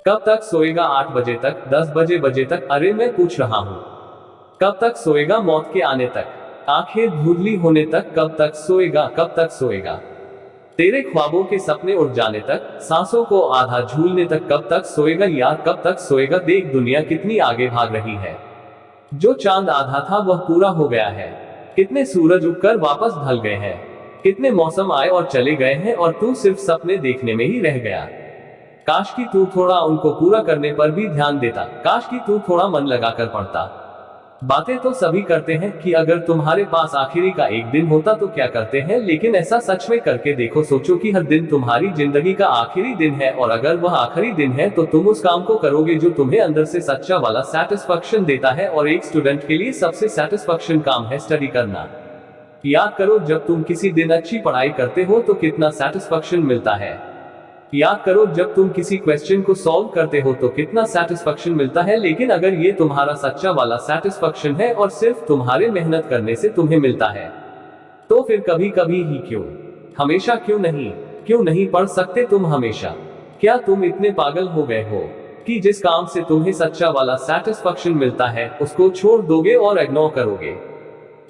कब तक सोएगा? 8 बजे तक, 10 बजे तक? अरे मैं पूछ रहा हूँ कब तक सोएगा? मौत के आने तक, आंखें धुंधली होने तक। कब तक सोएगा? कब तक सोएगा? तेरे ख्वाबों के सपने उड़ जाने तक, सांसों को आधा झूलने तक। कब तक सोएगा यार? कब तक सोएगा? देख दुनिया कितनी आगे भाग रही है। जो चांद आधा था वह पूरा हो गया है। कितने सूरज उगकर वापस ढल गए हैं। कितने मौसम आए और चले गए हैं और तू सिर्फ सपने देखने में ही रह गया। काश कि तू थोड़ा उनको पूरा करने पर भी ध्यान देता। काश कि तू थोड़ा मन लगाकर पढ़ता। बातें तो सभी करते हैं कि अगर तुम्हारे पास आखिरी का एक दिन होता तो क्या करते हैं, लेकिन ऐसा सच में करके देखो। सोचो कि हर दिन तुम्हारी जिंदगी का आखिरी दिन है और अगर वह आखिरी दिन है तो तुम उस काम को करोगे जो तुम्हें अंदर से सच्चा वाला सेटिस्फैक्शन देता है। और एक स्टूडेंट के लिए सबसे सेटिस्फैक्शन काम है स्टडी करना। याद करो जब तुम किसी दिन अच्छी पढ़ाई करते हो तो कितना सेटिस्फैक्शन मिलता है। याद करो जब तुम किसी क्वेश्चन को सॉल्व करते हो तो कितना सेटिस्फैक्शन मिलता है। लेकिन अगर ये तुम्हारा सच्चा वाला सेटिस्फैक्शन है और सिर्फ तुम्हारे मेहनत करने से तुम्हें मिलता है, तो फिर कभी कभी ही क्यों, हमेशा क्यों नहीं पढ़ सकते तुम हमेशा? क्या तुम इतने पागल हो गए हो कि जिस काम से तुम्हें सच्चा वाला सेटिस्फैक्शन मिलता है उसको छोड़ दोगे और इग्नोर करोगे?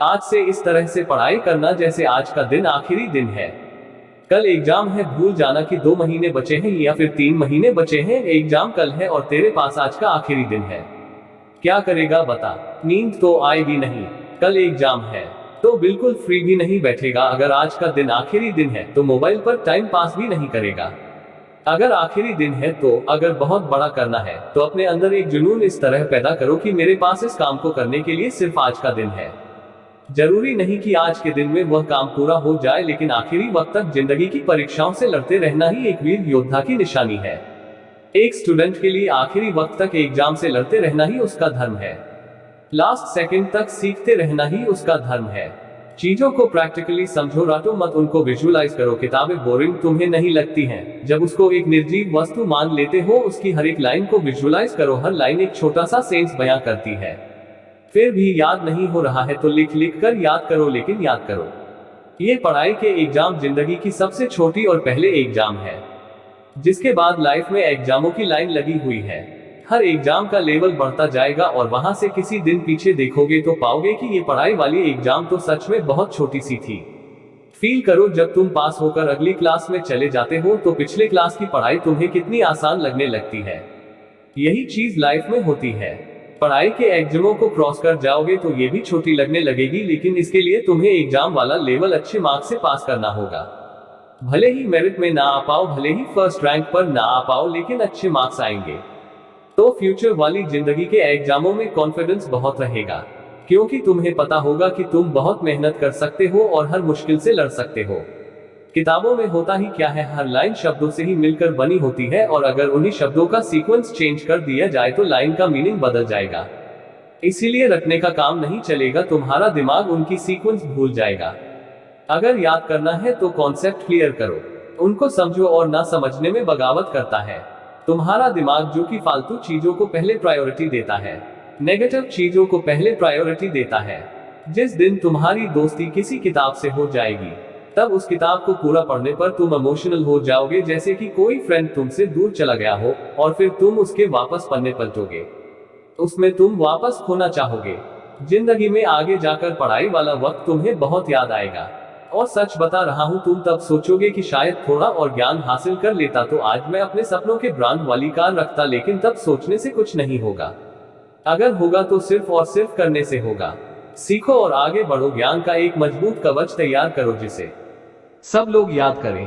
आज से इस तरह से पढ़ाई करना जैसे आज का दिन आखिरी दिन है। कल एग्जाम है, भूल जाना कि 2 महीने बचे हैं या फिर 3 महीने बचे हैं। एग्जाम कल है और तेरे पास आज का आखिरी दिन है। क्या करेगा बता? नींद तो आएगी नहीं। कल एग्जाम है तो बिल्कुल फ्री भी नहीं बैठेगा। अगर आज का दिन आखिरी दिन है तो मोबाइल पर टाइम पास भी नहीं करेगा। अगर आखिरी दिन है तो अगर बहुत बड़ा करना है तो अपने अंदर एक जुनून इस तरह पैदा करो कि मेरे पास इस काम को करने के लिए सिर्फ आज का दिन है। जरूरी नहीं कि आज के दिन में वह काम पूरा हो जाए, लेकिन आखिरी वक्त तक जिंदगी की परीक्षाओं से लड़ते रहना ही एक वीर योद्धा की निशानी है। एक स्टूडेंट के लिए आखिरी वक्त तक एग्जाम से लड़ते रहना ही उसका धर्म है। लास्ट सेकंड तक सीखते रहना ही उसका धर्म है। चीजों को प्रैक्टिकली समझो, रातों मत उनको विजुअलाइज करो। किताबें बोरिंग तुम्हें नहीं लगती हैं जब उसको एक निर्जीव वस्तु मान लेते हो। उसकी हर एक लाइन को विजुअलाइज करो। हर लाइन एक छोटा सा सेंस बयां करती है। फिर भी याद नहीं हो रहा है तो लिख कर याद करो, लेकिन याद करो। ये पढ़ाई के एग्जाम जिंदगी की सबसे छोटी और पहले एग्जाम है, जिसके बाद लाइफ में एग्जामों की लाइन लगी हुई है। हर एग्जाम का लेवल बढ़ता जाएगा और वहां से किसी दिन पीछे देखोगे तो पाओगे कि ये पढ़ाई वाली एग्जाम तो सच में बहुत छोटी सी थी। फील करो जब तुम पास होकर अगली क्लास में चले जाते हो तो पिछले क्लास की पढ़ाई तुम्हें कितनी आसान लगने लगती है। यही चीज लाइफ में होती है। पढ़ाई के एग्जामों को क्रॉस कर जाओगे तो ये भी छोटी लगने लगेगी, लेकिन इसके लिए तुम्हें एग्जाम वाला लेवल अच्छे मार्क्स से पास करना होगा। भले ही मेरिट में ना आ पाओ, भले ही फर्स्ट रैंक पर ना आ पाओ, लेकिन अच्छे मार्क्स आएंगे तो फ्यूचर वाली जिंदगी के एग्जामों में कॉन्फिडेंस बहुत रहेगा, क्योंकि तुम्हें पता होगा कि तुम बहुत मेहनत कर सकते हो और हर मुश्किल से लड़ सकते हो। किताबों में होता ही क्या है, हर लाइन शब्दों से ही मिलकर बनी होती है और अगर उन्हीं शब्दों का सीक्वेंस चेंज कर दिया जाए तो लाइन का मीनिंग बदल जाएगा। इसीलिए रटने का काम नहीं चलेगा, तुम्हारा दिमाग उनकी सीक्वेंस भूल जाएगा। अगर याद करना है तो कॉन्सेप्ट क्लियर करो, उनको समझो और ना समझने में बगावत करता है तुम्हारा दिमाग, जो कि फालतू चीजों को पहले प्रायोरिटी देता है, नेगेटिव चीजों को पहले प्रायोरिटी देता है। जिस दिन तुम्हारी दोस्ती किसी किताब से हो जाएगी तब उस किताब को पूरा पढ़ने पर तुम इमोशनल हो जाओगे, जैसे कि कोई फ्रेंड तुमसे दूर चला गया हो और फिर तुम उसके वापस पन्ने पलटोगे, उसमें तुम वापस खोना चाहोगे। जिंदगी में आगे जाकर पढ़ाई वाला वक्त तुम्हें बहुत याद आएगा और सच बता रहा हूं, तुम तब सोचोगे कि शायद थोड़ा और ज्ञान हासिल कर लेता तो आज मैं अपने सपनों के ब्रांड वाली कार रखता। लेकिन तब सोचने से कुछ नहीं होगा, अगर होगा तो सिर्फ और सिर्फ करने से होगा। सीखो और आगे बढ़ो, ज्ञान का एक मजबूत कवच तैयार करो जिसे सब लोग याद करें।